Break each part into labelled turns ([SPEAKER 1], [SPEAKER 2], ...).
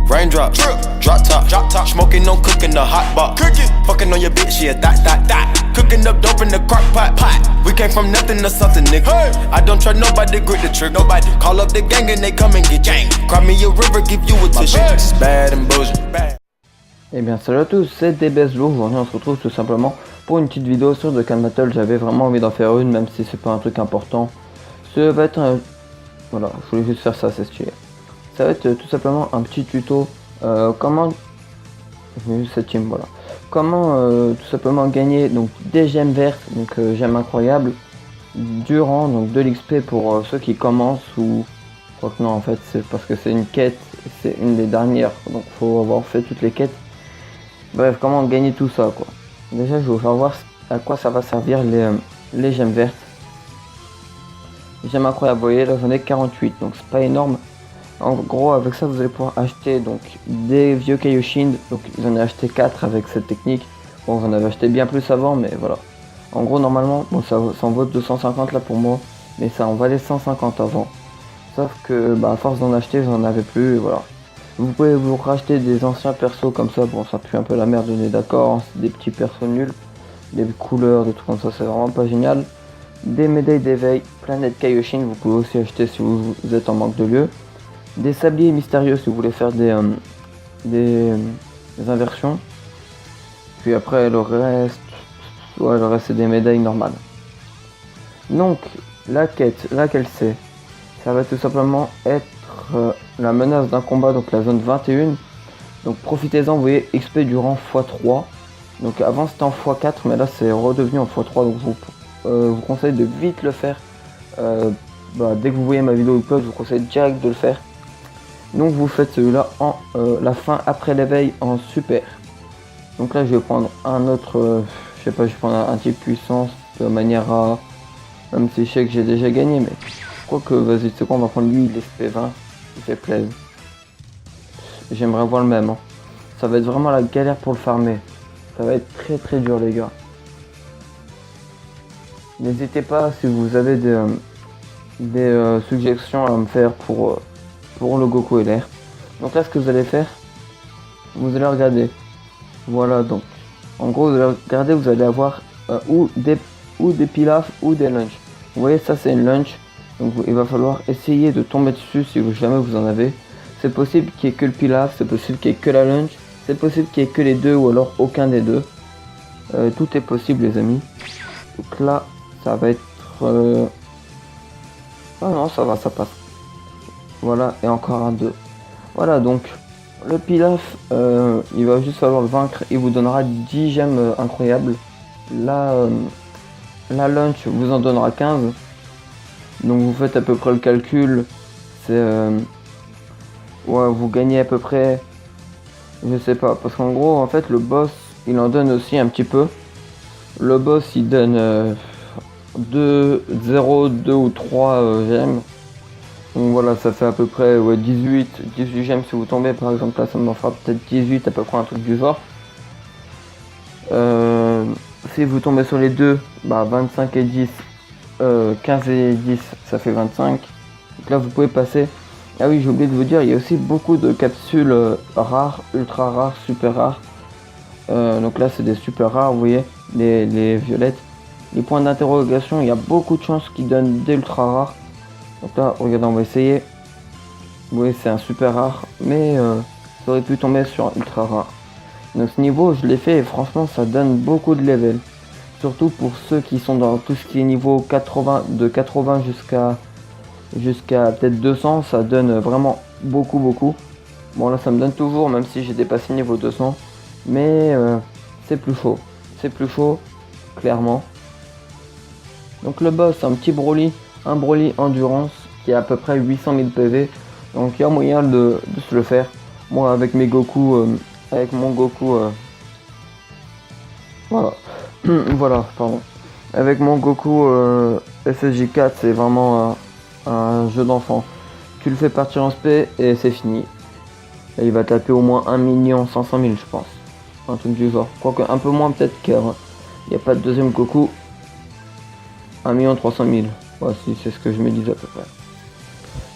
[SPEAKER 1] Raindrop, drop top, smoking, no cooking, the hot box. Fucking on your bitch, yeah, that. Cooking up dope in the crock pot. We came from nothing to something, nigga. I don't try nobody, grip the trick. Nobody call up the gang and they come and get gang. Cry me a river, give you a tissue. Bad and bullshit.
[SPEAKER 2] Eh bien salut à tous, c'est DBSLourd. Aujourd'hui on se retrouve tout simplement pour une petite vidéo sur The Can Battle. J'avais vraiment envie d'en faire une, même si c'est pas un truc important. Ça va être un... Voilà, je voulais juste faire ça, c'est stylé. Ça va être tout simplement un petit tuto. Comment... cette team, voilà. Comment tout simplement gagner donc des gemmes vertes, donc gemmes incroyables, durant donc de l'XP pour ceux qui commencent ou... Je crois que non, en fait c'est parce que c'est une quête, c'est une des dernières, donc faut avoir fait toutes les quêtes. Bref, comment gagner tout ça quoi. Déjà je vais vous faire voir à quoi ça va servir les gemmes vertes. Les gemmes incroyables, vous voyez là j'en ai 48, donc c'est pas énorme. En gros avec ça vous allez pouvoir acheter donc des vieux Kaioshin, donc j'en ai acheté 4 avec cette technique. Bon j'en avais acheté bien plus avant mais voilà. En gros normalement, bon ça en vaut 250 là pour moi, mais ça en valait 150 avant. Sauf que bah, à force d'en acheter j'en avais plus et voilà. Vous pouvez vous racheter des anciens persos comme ça, bon ça pue un peu la merde, on est d'accord, hein, c'est des petits persos nuls, des couleurs, des trucs comme ça, c'est vraiment pas génial. Des médailles d'éveil, planète Kaioshin, vous pouvez aussi acheter si vous êtes en manque de lieu. Des sabliers mystérieux si vous voulez faire des inversions. Puis après le reste, ouais, le reste c'est des médailles normales. Donc la quête, laquelle c'est? Ça va tout simplement être la menace d'un combat, donc la zone 21. Donc profitez-en, vous voyez XP durant x3. Donc avant c'était en x4 mais là c'est redevenu en x3, donc je vous conseille de vite le faire. Dès que vous voyez ma vidéo upload, je vous conseille direct de le faire. Donc vous faites celui-là en la fin après l'éveil en super. Donc là je vais prendre un autre, je sais pas, je vais prendre un type puissance de manière à, même si je sais que j'ai déjà gagné, mais je crois que vas-y c'est quoi, on va prendre lui, il est SP20, il fait plaisir. J'aimerais voir le même, hein. Ça va être vraiment la galère pour le farmer. Ça va être très dur les gars. N'hésitez pas si vous avez des suggestions à me faire pour le Goku LR. Donc là ce que vous allez faire, vous allez regarder. Voilà, donc en gros vous allez regarder, vous allez avoir ou des pilafs ou des lunch. Vous voyez ça c'est une lunch. Donc il va falloir essayer de tomber dessus si jamais vous en avez. C'est possible qu'il n'y ait que le pilaf, c'est possible qu'il n'y ait que la lunch, c'est possible qu'il n'y ait que les deux ou alors aucun des deux. Tout est possible les amis. Donc là ça va être... Ah non ça va, ça passe. Voilà, et encore un 2. Voilà, donc le pilaf, il va juste falloir le vaincre, il vous donnera 10 gemmes incroyables. La lunch vous en donnera 15. Donc vous faites à peu près le calcul, c'est... ouais, vous gagnez à peu près... Je sais pas, parce qu'en gros, en fait, le boss, il en donne aussi un petit peu. Le boss, il donne 0, 2 ou 3 gemmes. Donc voilà, ça fait à peu près ouais, 18 gemmes si vous tombez, par exemple là ça m'en fera peut-être 18 à peu près, un truc du genre. Si vous tombez sur les deux, 25 et 10, 15 et 10 ça fait 25. Donc là vous pouvez passer. Ah oui, j'ai oublié de vous dire, il y a aussi beaucoup de capsules rares, ultra rares, super rares. Donc là c'est des super rares, vous voyez, les violettes. Les points d'interrogation, il y a beaucoup de chances qu'ils donnent des ultra rares. Donc là, regardez, on va essayer. Oui, c'est un super rare, mais ça aurait pu tomber sur un ultra rare. Donc ce niveau, je l'ai fait et franchement, ça donne beaucoup de level. Surtout pour ceux qui sont dans tout ce qui est niveau 80, de 80 jusqu'à peut-être 200, ça donne vraiment beaucoup. Bon là, ça me donne toujours, même si j'ai dépassé le niveau 200. Mais c'est plus chaud. C'est plus chaud, clairement. Donc le boss, un petit Broly. Un Broly endurance qui a à peu près 800 000 PV, donc il y a moyen de se le faire. Moi avec mes Goku, avec mon Goku, voilà, voilà, pardon. Avec mon Goku SSJ4, c'est vraiment un jeu d'enfant. Tu le fais partir en SP et c'est fini. Et il va taper au moins 1 500 000 je pense, un truc du genre. Quoique un peu moins peut-être car il n'y a pas de deuxième Goku. 1 300 000. Ouais, si c'est ce que je me disais à peu près.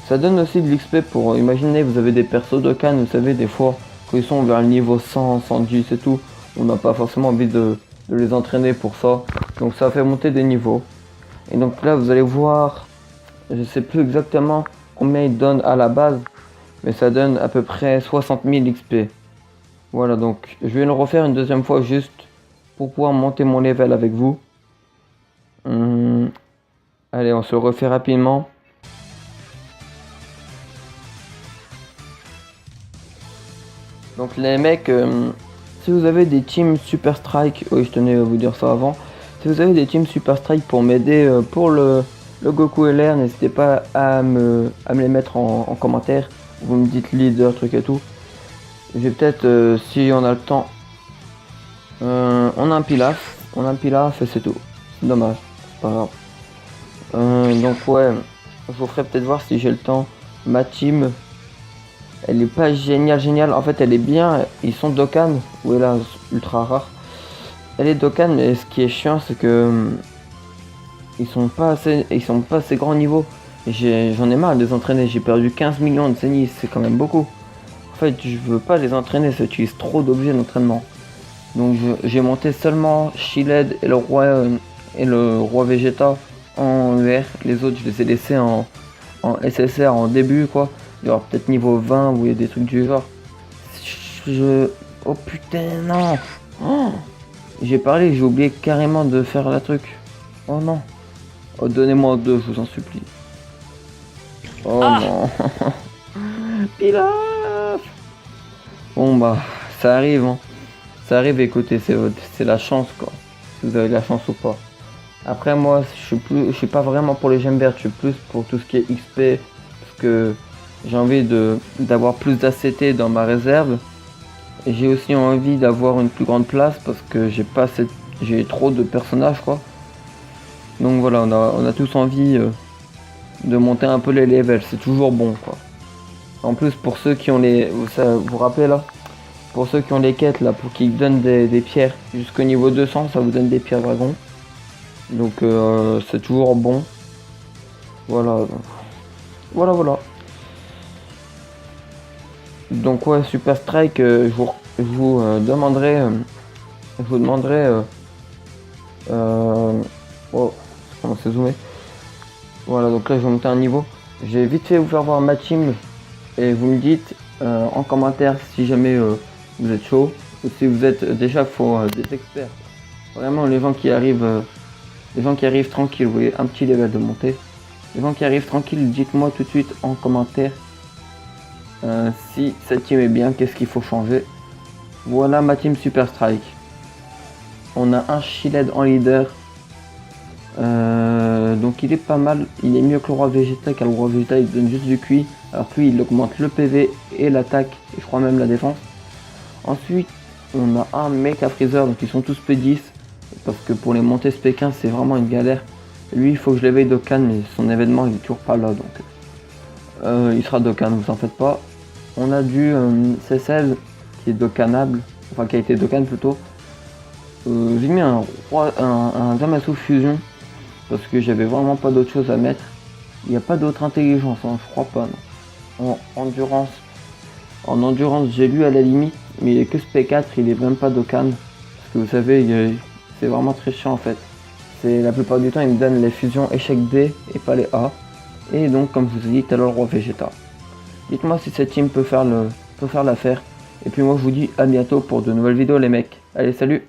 [SPEAKER 2] Ça donne aussi de l'XP pour, imaginez, vous avez des persos Dokkan, vous savez, des fois, quand ils sont vers le niveau 100, 110 et tout, on n'a pas forcément envie de les entraîner pour ça. Donc ça fait monter des niveaux. Et donc là, vous allez voir, je sais plus exactement combien il donne à la base, mais ça donne à peu près 60 000 XP. Voilà, donc je vais le refaire une deuxième fois juste pour pouvoir monter mon level avec vous. Allez, on se le refait rapidement. Donc les mecs, si vous avez des teams Super Strike, oui je tenais à vous dire ça avant, si vous avez des teams Super Strike pour m'aider pour le Goku LR, n'hésitez pas à me les mettre en commentaire, vous me dites leader, truc et tout. J'ai peut-être, si on a le temps, on a un Pilaf et c'est tout, c'est dommage, c'est pas grave. Donc ouais, je vous ferai peut-être voir si j'ai le temps, ma team. Elle est pas géniale, en fait elle est bien, ils sont Dokkan, ou là ultra rare. Elle est Dokkan, mais ce qui est chiant c'est que ils sont pas assez grands niveau. J'en ai marre de les entraîner, j'ai perdu 15 millions de Zenith, c'est quand même beaucoup. En fait je veux pas les entraîner, ça utilise trop d'objets d'entraînement. Donc j'ai monté seulement Shiled et le roi Vegeta en UR, les autres je les ai laissés en SSR en début quoi. Il y aura peut-être niveau 20 ou il y a des trucs du genre. Oh putain, non. Oh, j'ai parlé, j'ai oublié carrément de faire la truc. Oh non. Oh, donnez-moi 2, je vous en supplie. Oh non. Pilaf. Bon bah, ça arrive. Hein. Ça arrive, écoutez, c'est la chance quoi. Si vous avez la chance ou pas. Après moi, je suis pas vraiment pour les gemmes vertes, je suis plus pour tout ce qui est XP. Parce que j'ai envie d'avoir plus d'ACT dans ma réserve. Et j'ai aussi envie d'avoir une plus grande place parce que j'ai trop de personnages quoi. Donc voilà, on a tous envie de monter un peu les levels, c'est toujours bon quoi. En plus pour ceux qui ont vous vous rappelez là, pour ceux qui ont les quêtes là, pour qu'ils donnent des pierres jusqu'au niveau 200, ça vous donne des pierres dragons. Donc c'est toujours bon. Voilà. Voilà. Donc ouais, Super Strike, je vous demanderai, oh, comment c'est zoomé. Voilà, donc là je vais monter un niveau. J'ai vite fait vous faire voir ma team et vous me dites en commentaire si jamais vous êtes chaud ou si vous êtes déjà des experts. Vraiment les gens qui arrivent tranquilles, vous voyez un petit level de montée. Les gens qui arrivent tranquilles, dites-moi tout de suite en commentaire. Si cette team est bien, qu'est-ce qu'il faut changer. Voilà ma team Super Strike. On a un Shiled en leader. Donc il est pas mal. Il est mieux que le roi Vegeta, car le roi Vegeta il donne juste du QI. Alors que lui il augmente le PV et l'attaque. Et je crois même la défense. Ensuite on a un Mecha Freezer. Donc ils sont tous P10. Parce que pour les montées SP15 c'est vraiment une galère. Lui il faut que je l'éveille Dokkan, mais son événement il est toujours pas là. Donc il sera Dokkan, vous en faites pas. On a du C16 qui est Dokkanable, enfin qui a été Dokkan plutôt. J'ai mis un Zamasu Fusion parce que j'avais vraiment pas d'autre chose à mettre. Il n'y a pas d'autre intelligence, hein, je crois pas. Non. En endurance j'ai lu à la limite, mais il est que SP4, il est même pas Dokkan. Parce que vous savez, c'est vraiment très chiant en fait. La plupart du temps il me donne les fusions échec D et pas les A. Et donc comme je vous ai dit tout à l'heure, le roi Vegeta. Dites-moi si cette team peut faire l'affaire. Et puis moi je vous dis à bientôt pour de nouvelles vidéos les mecs. Allez, salut!